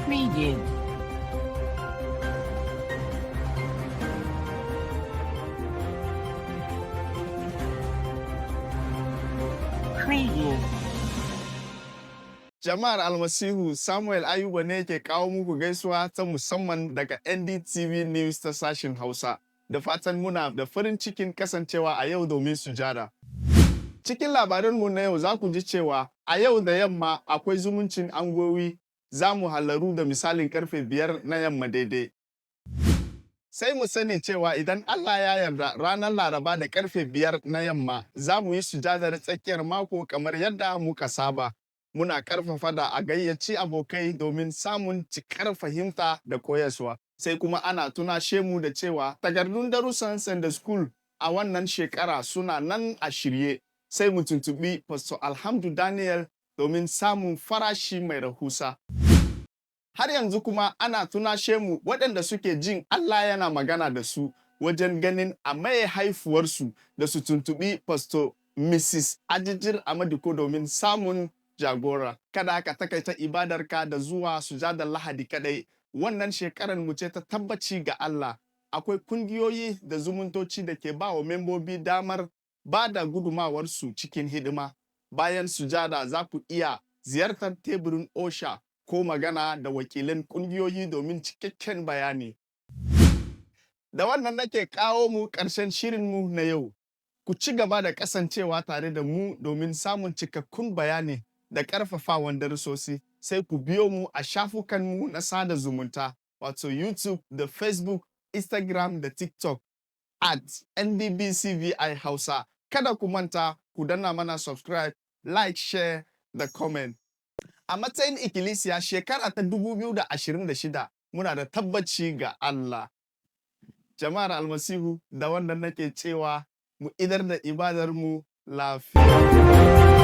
Preview. Preview. Jama'ar Almasihu, Samuel Ayuba ne ke kawo muku gaisuwa ta musamman daga NDTV News ta sashin Hausa. Da fatan muna da farin cikin kasancewa a yau domin sujada. Cikin labarinmu na yau za ku ji cewa a yau da yamma akwai zumuncin angowi, za mu halaru da misalin karfe 5 na yamma daidai. Sai mu sani cewa idan Allah ya yarda ranar Laraba da karfe 5 na yamma za mu yi sujadar tsakiyar mako kamar yadda muka saba. Muna karfafa da a gayyaci abokai domin samun cikar fahimta da koyaswa. Sai kuma ana tunashe mu da cewa takardun darussan Sunday School a wannan shekara suna nan a shirye. Sai mu tuntubi Pastor Alhamdu Daniel domin samun farashi mai rahusa. Har yanzu kuma ana tunashe mu waɗanda suke jin Allah yana magana da su wajen ganin a maye haifuwarsu da su tuntubi Pastor Mrs. Ajijir Amadiko domin samun jagora. Kada ka takaita ibadarka da zuwa sujadar Lahadi kadai. Wannan shekarar mu ce ta tabbaci ga Allah. Akwai kungiyoyi da zumuntoci da ke ba wa membobi damar ba da gudumawarsu cikin hidima. Bayan sujada za ku iya ziyartar teburin OSHA ko magana da wakilan kungiyoyi domin cikakken bayani. Da wannan nake kawo mu ƙarshen shirinmu na yau. Ku ci gaba da kasancewa tare da mu domin samun cikakkun bayani da ƙarfafawan darussosi. Sai ku biyo mu a shafukanmu na sada zumunta, wato YouTube da Facebook, Instagram da TikTok at NDBC Hausa. Kada ku manta ku danna mana subscribe, like, share da comment. A matsayin ikkilisiya shekara ta 2026 muna da tabbaci ga Allah. Jama'ar Almasihu, da wannan nake cewa mu idar da ibadar mu lafiya.